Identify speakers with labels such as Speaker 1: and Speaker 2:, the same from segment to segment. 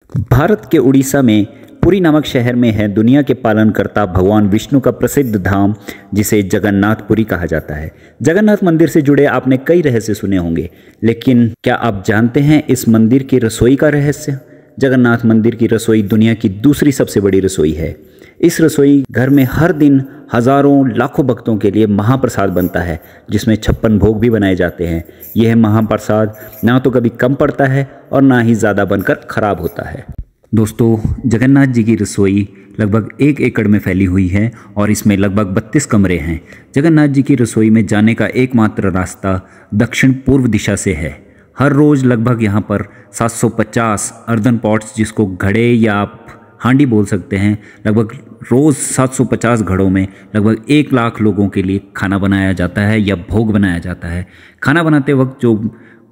Speaker 1: भारत के उड़ीसा में पुरी नामक शहर में है दुनिया के पालनकर्ता भगवान विष्णु का प्रसिद्ध धाम, जिसे जगन्नाथपुरी कहा जाता है। जगन्नाथ मंदिर से जुड़े आपने कई रहस्य सुने होंगे, लेकिन क्या आप जानते हैं इस मंदिर की रसोई का रहस्य? जगन्नाथ मंदिर की रसोई दुनिया की दूसरी सबसे बड़ी रसोई है। इस रसोई घर में हर दिन हजारों लाखों भक्तों के लिए महाप्रसाद बनता है, जिसमें 56 भोग भी बनाए जाते हैं। यह महाप्रसाद ना तो कभी कम पड़ता है और ना ही ज़्यादा बनकर खराब होता है। दोस्तों, जगन्नाथ जी की रसोई लगभग 1 एकड़ में फैली हुई है और इसमें लगभग 32 कमरे हैं। जगन्नाथ जी की रसोई में जाने का एकमात्र रास्ता दक्षिण पूर्व दिशा से है। हर रोज़ लगभग यहाँ पर 750 अर्दन पॉट्स, जिसको घड़े या आप हांडी बोल सकते हैं, लगभग रोज़ 750 घड़ों में लगभग 1 लाख लोगों के लिए खाना बनाया जाता है या भोग बनाया जाता है। खाना बनाते वक्त जो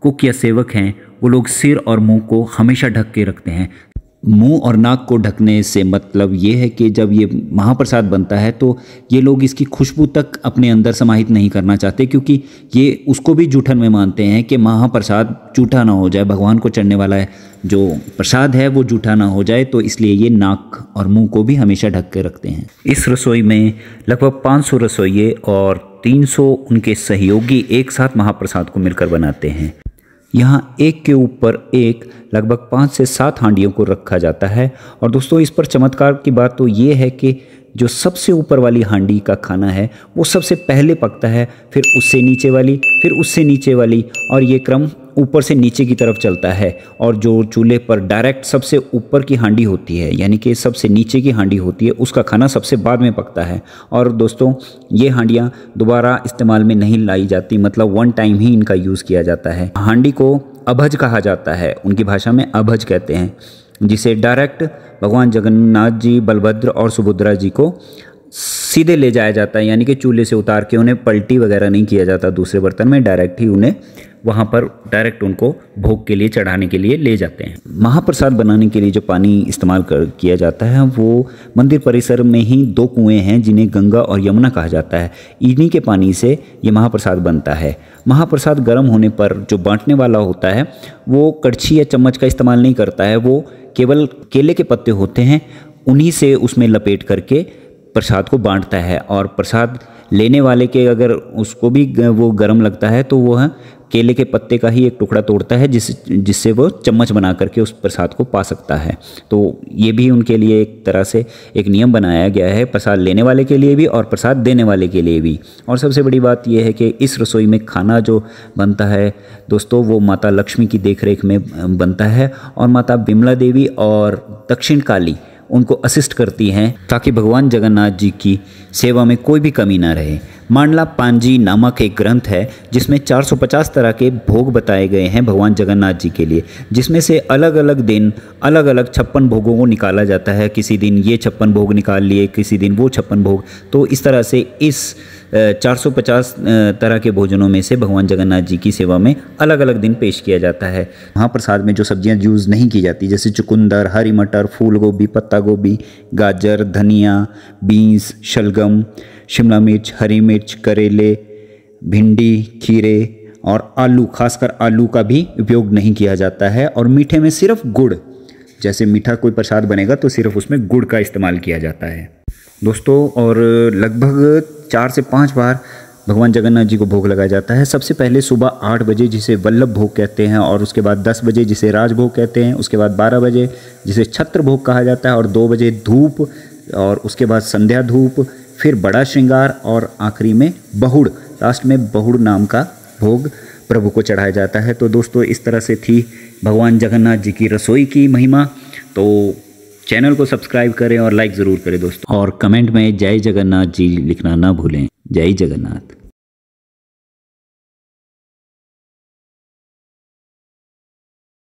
Speaker 1: कुक या सेवक हैं वो लोग सिर और मुंह को हमेशा ढक के रखते हैं। मुंह और नाक को ढकने से मतलब ये है कि जब ये महाप्रसाद बनता है तो ये लोग इसकी खुशबू तक अपने अंदर समाहित नहीं करना चाहते, क्योंकि ये उसको भी जूठन में मानते हैं कि महाप्रसाद जूठा ना हो जाए, भगवान को चढ़ने वाला है जो प्रसाद है वो जूठा ना हो जाए, तो इसलिए ये नाक और मुंह को भी हमेशा ढक के रखते हैं। इस रसोई में लगभग 500 रसोइये और 300 उनके सहयोगी एक साथ महाप्रसाद को मिलकर बनाते हैं। यहाँ एक के ऊपर एक लगभग 5 से 7 हांडियों को रखा जाता है। और दोस्तों, इस पर चमत्कार की बात तो ये है कि जो सबसे ऊपर वाली हांडी का खाना है वो सबसे पहले पकता है, फिर उससे नीचे वाली, फिर उससे नीचे वाली, और ये क्रम ऊपर से नीचे की तरफ चलता है। और जो चूल्हे पर डायरेक्ट सबसे ऊपर की हांडी होती है, यानी कि सबसे नीचे की हांडी होती है, उसका खाना सबसे बाद में पकता है। और दोस्तों, ये हांडियाँ दोबारा इस्तेमाल में नहीं लाई जाती, मतलब 1 टाइम ही इनका यूज़ किया जाता है। हांडी को अभज कहा जाता है, उनकी भाषा में अभज कहते हैं, जिसे डायरेक्ट भगवान जगन्नाथ जी, बलभद्र और सुभद्रा जी को सीधे ले जाया जाता है, यानी कि चूल्हे से उतार के उन्हें पलटी वगैरह नहीं किया जाता दूसरे बर्तन में, डायरेक्ट ही उन्हें वहाँ पर डायरेक्ट उनको भोग के लिए चढ़ाने के लिए ले जाते हैं। महाप्रसाद बनाने के लिए जो पानी इस्तेमाल किया जाता है वो मंदिर परिसर में ही 2 कुएँ हैं, जिन्हें गंगा और यमुना कहा जाता है। इन्हीं के पानी से ये महाप्रसाद बनता है। महाप्रसाद गर्म होने पर जो बांटने वाला होता है वो कड़छी या चम्मच का इस्तेमाल नहीं करता है, वो केवल केले के पत्ते होते हैं, उन्हीं से उसमें लपेट करके प्रसाद को बांटता है। और प्रसाद लेने वाले के अगर उसको भी वो गर्म लगता है तो वो केले के पत्ते का ही एक टुकड़ा तोड़ता है, जिससे वो चम्मच बना करके उस प्रसाद को पा सकता है। तो ये भी उनके लिए एक तरह से एक नियम बनाया गया है, प्रसाद लेने वाले के लिए भी और प्रसाद देने वाले के लिए भी। और सबसे बड़ी बात यह है कि इस रसोई में खाना जो बनता है दोस्तों, वो माता लक्ष्मी की देखरेख में बनता है, और माता बिमला देवी और दक्षिण काली उनको असिस्ट करती हैं, ताकि भगवान जगन्नाथ जी की सेवा में कोई भी कमी ना रहे। मांडला पांजी नामक एक ग्रंथ है जिसमें 450 तरह के भोग बताए गए हैं भगवान जगन्नाथ जी के लिए, जिसमें से अलग अलग दिन अलग अलग 56 भोगों को निकाला जाता है। किसी दिन ये 56 भोग निकाल लिए, किसी दिन वो 56 भोग। तो इस तरह से इस 450 तरह के भोजनों में से भगवान जगन्नाथ जी की सेवा में अलग अलग दिन पेश किया जाता है। महाप्रसाद में जो सब्जियां यूज़ नहीं की जाती, जैसे चुकंदर, हरी मटर, फूल गोभी, पत्ता गोभी, गाजर, धनिया, बीन्स, शलगम, शिमला मिर्च, हरी मिर्च, करेले, भिंडी, खीरे और आलू, खासकर आलू का भी उपयोग नहीं किया जाता है। और मीठे में सिर्फ गुड़, जैसे मीठा कोई प्रसाद बनेगा तो सिर्फ उसमें गुड़ का इस्तेमाल किया जाता है दोस्तों। और लगभग 4 से 5 बार भगवान जगन्नाथ जी को भोग लगाया जाता है। सबसे पहले सुबह 8 बजे, जिसे वल्लभ भोग कहते हैं, और उसके बाद 10 बजे, जिसे राजभोग कहते हैं, उसके बाद 12 बजे, जिसे छत्र भोग कहा जाता है, और 2 बजे धूप, और उसके बाद संध्या धूप, फिर बड़ा श्रृंगार, और आखिरी में बहुड़, लास्ट में बहुड़ नाम का भोग प्रभु को चढ़ाया जाता है। तो दोस्तों, इस तरह से थी भगवान जगन्नाथ जी की रसोई की महिमा। तो चैनल को सब्सक्राइब करें और लाइक ज़रूर करें दोस्तों, और कमेंट में जय जगन्नाथ जी लिखना ना भूलें। जय जगन्नाथ।